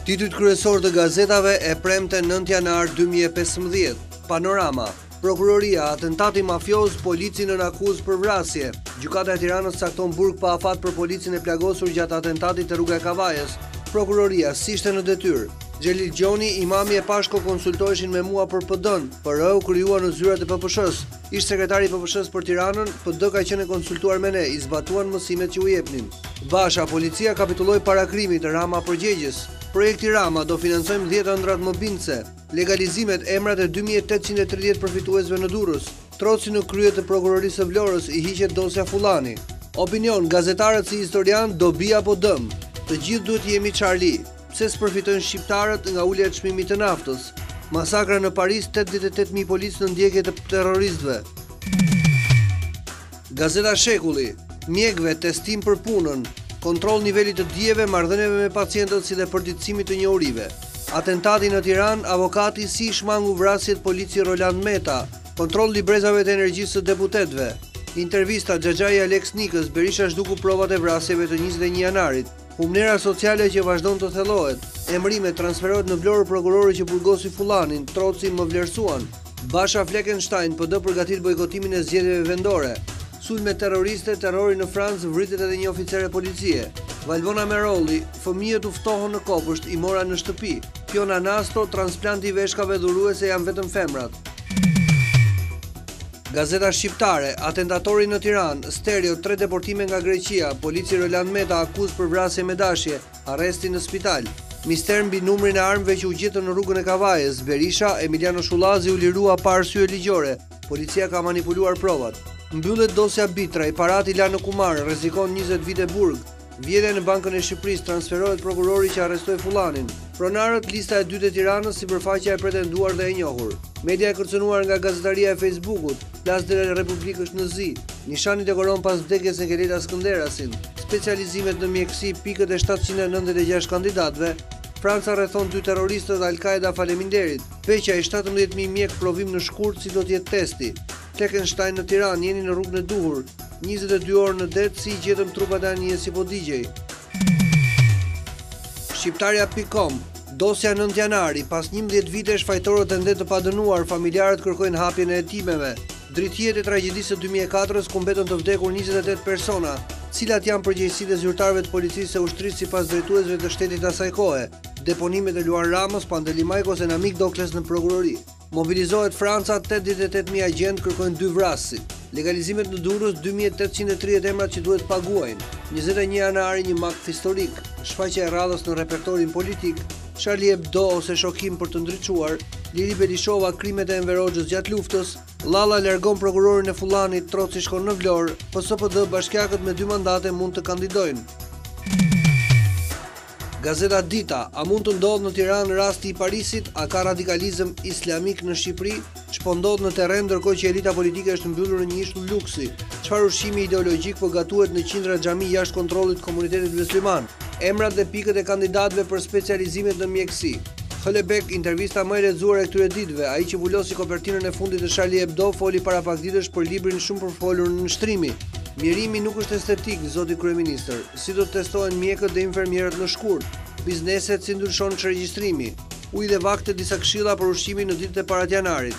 Titujt kryesor të gazetave e premte 9 janar 2015. Panorama. Prokuroria, atentati mafioz, polici nën akuzë për vrasje. Gjykata e Tiranës cakton burg pa afat për policin e plagosur gjatë atentatit të rruga e Kavajës. Prokuroria s'ishte në detyrë. Xhelil Gjoni, imami e Pashko konsultoheshin me mua për PD-n, për u kryua në zyrat e PPSH-s. Ish sekretari i PPSH-s për Tiranën, PD ka qenë konsultuar me ne, i zbatuan mësimet që u jepnin. Basha, policia kapitulloi para krimit, Rama përgjegjës. Projekti Rama do financojmë 10 ëndrat mobilse. Legalizimet emrat e 2830 përfituesve në Durrës. Troci në krye të prokurorisë së Vlorës i hiqet dosja Fullani. Opinion, gazetarët si historian do bi apo dëm. Të gjithë duhet jemi Charlie. Pse s'përfitojnë shqiptarët nga ulja e çmimit të naftës? Masakra në Paris, 88.000 policë në ndjekje të terroristëve. Gazeta Shekulli. Mjekëve testim për punën. Kontroll nivelit të dijeve, marrëdhënieve me pacientët si dhe përditësimit të njohurive. Atentati në Tiranë, avokati si shmangu vrasjet polici Roland Meta. Kontroll librezave të energjisë të deputetëve. Intervista Xhaxhai Alex Nikës, Berisha zhduku provat e vrasjeve të 21 janarit. Humnera sociale që vazhdon të thellohet. Emrime transferohet në Vlorë prokurori që burgosi Fullanin, Troci më vlerësuan. Basha Fleckenstein PD përgatit bojkotimin e zgjedhjeve vendore. Sulme terroriste, terrori në Francë, vritet edhe një oficer e policie. Valbona Merolli, fëmijët u ftohën në kopësht, i mora në shtëpi. Fiona Nasto, transplanti veshkave dhuruese janë vetëm femrat. Gazeta Shqiptare, atentatori në Tiranë, stereo 3 deportime nga Greqia, polici Roland Meta akuz për vrasje me dashje, arresti në spital. Mister mbi numrin e armëve që u gjetën në rrugën e Kavajës, Berisha, Emiliano Shullazi u lirua pa arsye ligjore, policia ka manipuluar provat. Mbyllet dosja Bitra, i parati la në kumar, rrezikon 20 vite burg. Vjedhja në Bankën e Shqipërisë, transferohet prokurori që arrestoi Fullanin. Pronarët, lista e dytë e Tiranës, sipërfaqja e pretenduar dhe e njohur. Media e kërcënuar nga gazetaria e Facebookut, Place de la République është në zi. Nishani dekoron pas vdekjes e Keleta Skënderasin. Specializimet në mjekësi, pikët e 796 kandidatëve. Franca rrethon 2 terroristët Al-Qaeda faleminderit. Peqa i 17.000 mjek provim në shkurt si do të jetë testi. Fleckenstein në Tiranë, jeni në rrugën e duhur. 22 orë në det si gjetëm trupat e anije si po digjej. Shqiptarja.com. Dosja 9 janari, pas 11 vitesh fajtorët e ndet të padënuar, familjarët kërkojnë hapjen e hetimeve. Dritjet e tragjedisë së 2004-s ku mbetën të vdekur 28 persona, cilat janë përgjegjësitë e zyrtarëve të policisë së ushtrisë sipas drejtuesve të shtetit asaj kohe. Deponimet e Luan Ramës, Pandeli Majkos e Namik Dokles në prokurori. Mobilizohet Franca, 88.000 agent kërkojnë 2 vrasësit. Legalizimet në Durrës, 2830 emrat që duhet paguajnë. 21 janari, një makt historik. Shfaqja e radhës në repertorin politik. Charlie Hebdo ose shokim për të ndriçuar. Liri Belishova, krimet e Enver Hoxhës gjatë luftës. Lalla largon prokurorin e Fullanit, Troci shkon në Vlorë. PSD bashkiakët me 2 mandate mund të kandidojnë. Gazeta Dita, a mund të ndodhë në Tiranë rasti i Parisit, a ka radikalizëm islamik në Shqipëri, ç'po ndodh në terren ndërkohë që elita politike është mbyllur në një ishtull luksi, çfarë ushqimi ideologjik po gatuhet në qindra xhami jashtë kontrollit të komunitetit musliman, emrat dhe pikët e kandidatëve për specializimet në mjekësi. Hëllebek, intervista më e lexuar e këtyre ditëve, ai që vulosi kopertinën e fundit të Charlie Hebdo foli para pak ditësh për librin shumë përfolur në nshtrimi. Mjerimi nuk është estetik, zoti kryeministër. Si do të testohen mjekët dhe infermierët në shkurt? Bizneset si ndryshon çregjistrimi? Ujë dhe vakte disa këshilla për ushqimin në ditët e parat janarit.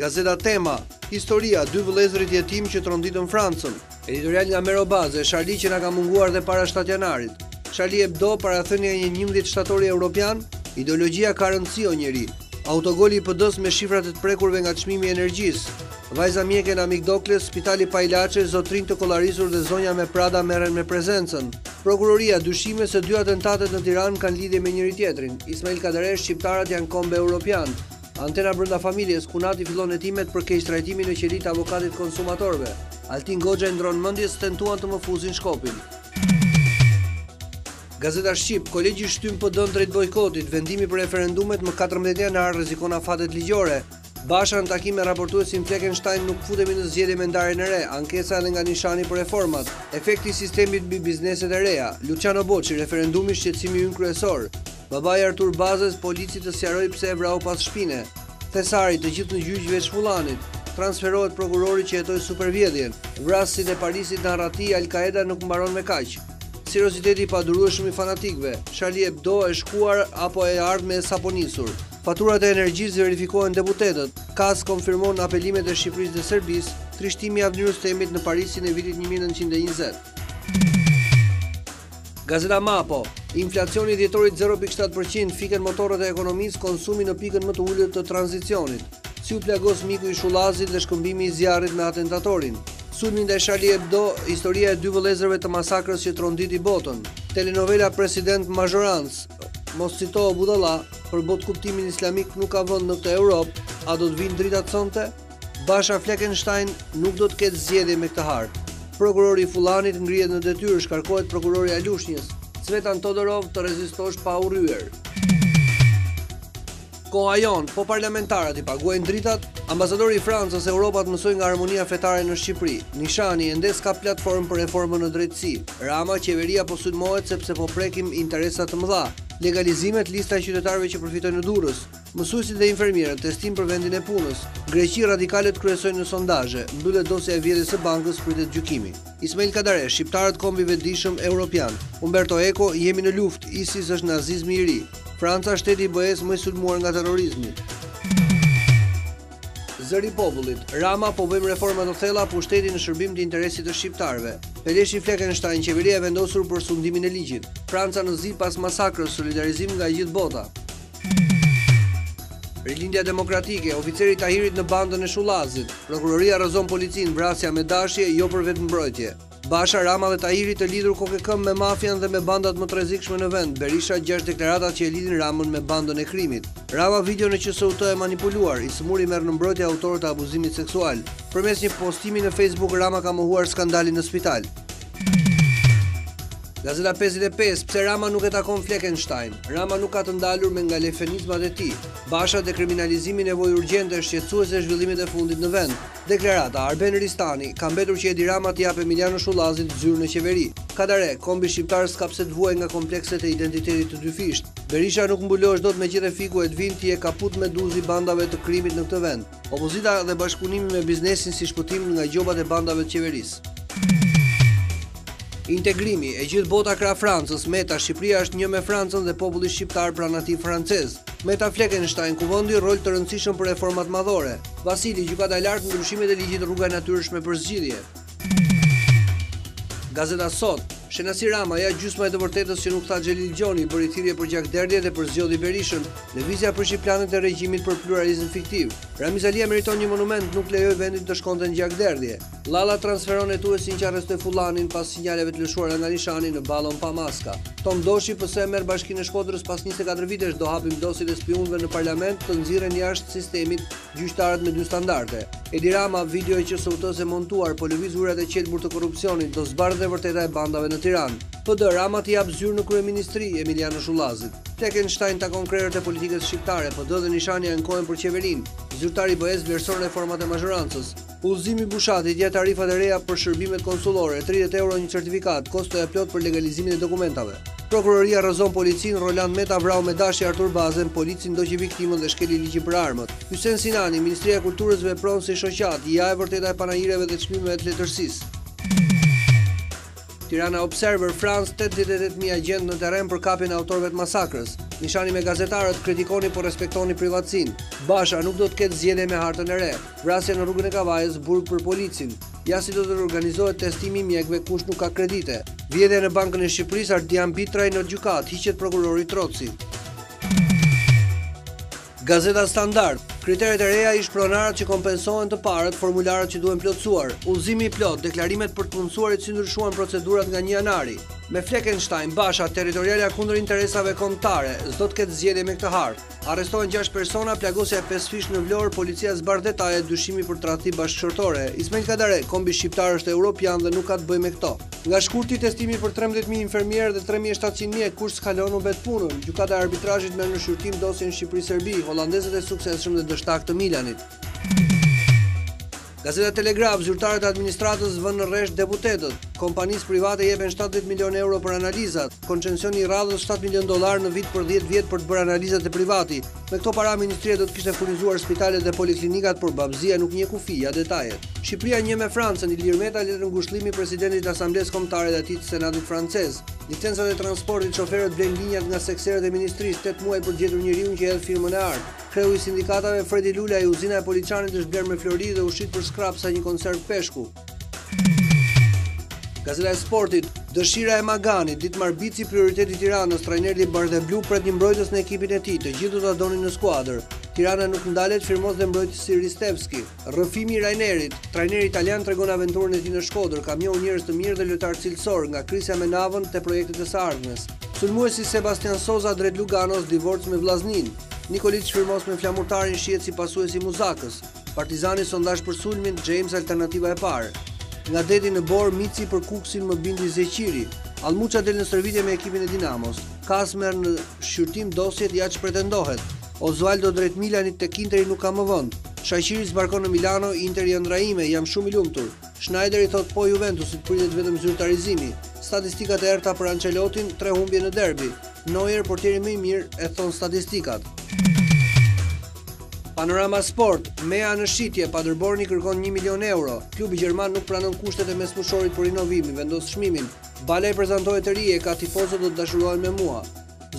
Gazeta Tema, historia 2 vëllezërit jetim që tronditën Francën. Editorial nga Mero Baze, Charlie që na ka munguar dhe para 7 janarit. Charlie Hebdo, parathënia e një 11 shtatori evropian, ideologjia ka rëndësi o njeri. Autogoli i PD-s me shifrat e të prekurve nga çmimi i energjisë. Vajza mjeke në Namik Dokles, spitali pa ilaçe, zotrin të kollarisur dhe zonja me Prada merren me prezencën. Prokuroria dyshime se 2 atentatet në Tiranë kanë lidhje me njëri tjetrin. Ismail Kaderesh, shqiptarët janë kombe europian. Antena brenda familjes, Kunati fillon hetimet për keq trajtimin në qelit avokatit konsumatorëve. Altin Goxha ndron mendjes tentuan të mëfuzin Shkopin. Gazeta Shqip, kolegji shtym PD-n drejt bojkotit, vendimi për referendumet më 14 janar rrezikon afatet ligjore. Basha në takim me raportuesin Fleckenstein nuk futemi në zgjedhje me ndarjen e re, ankesa edhe nga nishani për reformat. Efekti i sistemit mbi bizneset e reja. Luciano Boçi, referendumi shqetësimi ynë kryesor. Babai Artur Bazës, polici të sqaroi pse e vrau pas shpine. Thesari, të gjithë në gjyq veç Fullanit. Transferohet prokurori që jetoi supervjedhjen. Vrasësit e Parisit në Arrati, Al-Qaeda nuk mbaron me kaq. serioziteti i padurueshëm i fanatikëve. Charlie Hebdo e shkuar apo e ardhme e saponisur. Faturat e energjisë verifikohen deputetët. KAS konfirmon apelimet e Shqipërisë dhe Serbisë, trishtimi i Avnirës Temit në Parisin e vitit 1920. Gazeta Mapo, inflacioni dhjetorit 0.7%, fiken motorët e ekonomisë, konsumi në pikën më të ulët të tranzicionit. Si u plagos miku i Shullazit dhe shkëmbimi i zjarrit me atentatorin. Sulmi ndaj Charlie Hebdo, historia e dy vëllezërve të masakrës që tronditi botën. Telenovela President Majoranc, mos citohu budalla, për bot kuptimin islamik nuk ka vend në këtë Europë, a do të vinë dritat sonte? Basha Fleckenstein nuk do të ketë zgjedhje me këtë hartë. Prokurori i Fullanit ngrihet në detyrë, shkarkohet prokurori i Lushnjës. Cvetan Todorov të rezistosh pa u rryer. Koha jon, po parlamentarët i paguajnë dritat? Ambasadori i Francës Europat mësoi nga harmonia fetare në Shqipëri. Nishani ende s'ka platformë për reformën në drejtësi. Rama, qeveria po sulmohet sepse po prekim interesa të mëdha. Legalizimet, lista e qytetarëve që përfitojnë në Durrës. Mësuesit dhe infermierët, testim për vendin e punës. Greqi radikalet kryesojnë në sondazhe. Mbyllet dosja e vjedhjes së bankës, pritet gjykimi. Ismail Kadare, shqiptarët kombi vetëdijshëm europian. Umberto Eco, jemi në luftë, ISIS është nazizmi i ri. Franca, shteti i BE-s më i sulmuar nga terrorizmi. Zëri i popullit. Rama, po bëjmë reforma të thella, pushteti në shërbim të interesit të shqiptarëve. Peleshi Fleckenstein, qeveria e vendosur për sundimin e ligjit. Franca në zi pas masakrës, solidarizim nga gjithë bota. Rilindja demokratike, oficeri Tahirit në bandën e Shullazit. Prokuroria rrezon policinë, vrasja me dashje, jo për vetëmbrojtje. Basha, Rama dhe Tahiri të lidhur kokë-këmbë me mafian dhe me bandat më të rrezikshme në vend. Berisha 6 deklaratat që e lidhin Ramën me bandën e krimit. Rama video në QSUT e manipuluar, i sëmuri merr në mbrojtje autorët e abuzimit seksual. Përmes një postimi në Facebook, Rama ka mohuar skandalin në spital. Gazeta 55, pse Rama nuk e takon Fleckenstein? Rama nuk ka të ndalur me ngalefenizmat e tij. Basha, dekriminalizimi nevojë urgjente, shqetësuese zhvillimit e fundit në vend. Deklarata, Arben Ristani, ka mbetur që Edi Rama t'i jap Emiliano Shullazit zyrë në qeveri. Kadare, kombi shqiptar s'ka pse të vuajë nga komplekset e identitetit të dyfisht. Berisha nuk mbulohesh dot me gjithë fiku e Dvinti e kaput me duzi bandave të krimit në këtë vend. Opozita dhe bashkëpunimi me biznesin si shpëtim nga gjobat e bandave të qeverisë. Integrimi, e gjithë bota krah Francës, Meta, Shqipëria është një me Francën dhe populli shqiptar pranë atij francez. Meta Fleckenstein, kuvendi rol të rëndësishëm për reformat madhore. Vasili, gjykata e lartë ndryshimet e ligjit rruga e natyrshme për zgjidhje. Gazeta Sot, Shenasi Rama, ja gjysma e të vërtetës që nuk tha Xhelil Gjoni, bëri thirrje për gjakderdhje dhe për zgjodhi Berishën, lëvizja për shqiptarët e regjimit për pluralizëm fiktiv. Ramiz Alia meriton një monument, nuk lejoi vendin të shkonte në gjakderdhje. Lalla transferon hetuesin që arrestoi Fullanin pas sinjaleve të lëshuara nga Nishani në ballon pa maska. Tom Doshi PS merr Bashkinë e Shkodrës pas 24 vitesh, do hapim dosjet e spionëve në parlament, të nxirren jashtë sistemit gjyqtarët me dy standarde. Edi Rama, video e QSUT-s e montuar, po lëviz urat e qelbur të korrupsionit, do zbardhë e vërteta e bandave në Tiranë. PD, Rama t'i jap zyrë në kryeministri Emiliano Shullazit. Fleckenstein takon krerët e politikës shqiptare, PD dhe Nishani ankohen për qeverinë. Zyrtari BE-s vlerëson reformat e mazhorancës. Udhëzimi Bushatit, ja tarifat e reja për shërbimet konsullore, 30 euro një certifikat, kosto e plot për legalizimin e dokumentave. Prokuroria rrezon policinë, Roland Meta vrau me dashje Artur Bazen, polici ndoqi viktimën dhe shkeli ligjin për armët. Hysén Sinani, Ministria e Kulturës vepron si shoqat, ja e vërteta e panajireve dhe çmimeve të letërsisë. Tirana Observer, France, 88.000 agent në terren për kapjen e autorëve të masakrës. Nishani me gazetarët, kritikoni por respektoni privatësinë. Basha, nuk do të ketë zgjedhje me hartën e re. Vrasja në rrugën e Kavajës, burg për policin. Ja si do të organizohet testimi i mjekëve kush nuk ka kredite. Vjedhja në Bankën e Shqipërisë, Ardian Bitraj në gjykat, hiqet prokurori Troci. Gazeta Standard, kriteret e reja ish pronarët që kompensohen të parët, formularët që duhen plotësuar, udhëzimi i plot, deklarimet për të punësuarit si ndryshuan procedurat nga 1 janari. Me Fleckenstein, Basha, territorialja kundër interesave kombëtare, s'do të ketë zgjedhje me këtë hartë. Arrestohen 6 persona, plagosja e 5 fish në Vlorë, policia zbar detaje, dyshimi për tradhti bashkëshortore. Ismail Kadare, kombi shqiptar është europian dhe nuk ka të bëjë me këto. Nga shkurti testimi për 13.000 infermierë dhe 3.700 mjek, kush s'kalon u bet punën. Gjykata e arbitrazhit merr në shqyrtim dosjen Shqipëri-Serbi, holandezët e suksesshëm dhe dështak të Milanit. Gazeta Telegraf, zyrtarët e administratës vënë në rresht deputetët. Kompanisë private jepen 70 milion euro për analizat. Koncencioni i radhës $7 milion në vit për 10 vjet për të bërë analizat e privati. Me këto para ministria do të kishte furnizuar spitalet dhe poliklinikat, por babzia nuk njeh kufi, ja detajet. Shqipëria një me Francën, Ilir Meta letër ngushëllimi presidentit të Asamblesë Kombëtare dhe atij të Senatit francez. Licencat e transportit shoferët blejnë linjat nga sekserët e ministrisë 8 muaj për gjetur njeriun që hedh firmën e art. Kreu i sindikatave Fredi Lula i uzina e Poliçanit është blerë me Flori dhe ushqit për skrap sa një konserv peshku. Gazeta e Sportit, dëshira e Maganit, Ditmar Bici prioriteti Tiranës, trajneri Bardhe Blu pret një mbrojtës në ekipin e tij, të gjithë do ta donin në skuadër. Tirana nuk ndalet firmos dhe mbrojtësi Ristevski. Rrëfimi i Rainerit, trajneri italian tregon aventurën e tij në Shkodër, ka njohur njerëz të mirë dhe lojtar cilësor, nga krisja me Navën te projektet e së ardhmes. Sulmuesi Sebastian Soza drejt Luganos divorc me vllaznin. Nikolić firmos me flamurtarin shihet si pasuesi Muzakës. Partizani sondazh për sulmin, James alternativa e parë. Nga deti në Bor, Mici për Kuksin më bindi Zeqiri. Almuça del në stërvitje me ekipin e Dinamos. Kasmer në shqyrtim dosjet ja që pretendohet. Osvaldo drejt Milanit tek Interi nuk ka më vend. Shaqiri zbarkon në Milano, Interi ndraime, jam shumë i lumtur. Schneider i thot po Juventusit pritet vetëm zyrtarizimi. Statistikat e errta për Ancelotin, 3 humbje në derbi. Neuer portieri më i mirë, e thon statistikat. Panorama Sport, Mea në shitje, Paderborni kërkon 1 milion euro. Klubi gjerman nuk pranon kushtet e mesfushorrit për rinovimin, vendos çmimin. Bala i prezantohet të ri e ka tifozët do të dashurohen me mua.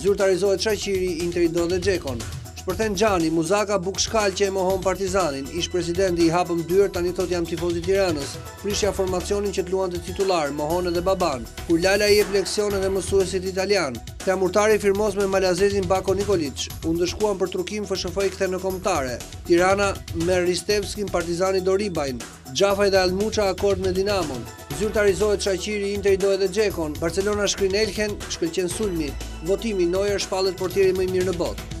Zyrtarizohet Shaqiri, Interi do dhe Xhekon. Shpërthen Xhani, Muzaka buk shkall që e mohon Partizanin. Ish presidenti i hapëm dyer, tani thot jam tifoz i Tiranës. Prishja formacionin që të luante titular, mohon edhe baban. Kur Lala i jep leksione dhe mësuesit italian. Flamurtari firmos me malazezin Bako Nikolić. U ndëshkuan për trukim, FSHF i kthen në kombëtare. Tirana me Ristevskin, Partizani do ribajnë. Xhafaj dhe Almuça akord me Dinamon. Zyrtarizohet Shaqiri, Interi do edhe Xhekon. Barcelona shkrin Elhen, shkëlqen sulmi. Votimi, Neuer shpallet portieri më i mirë në botë.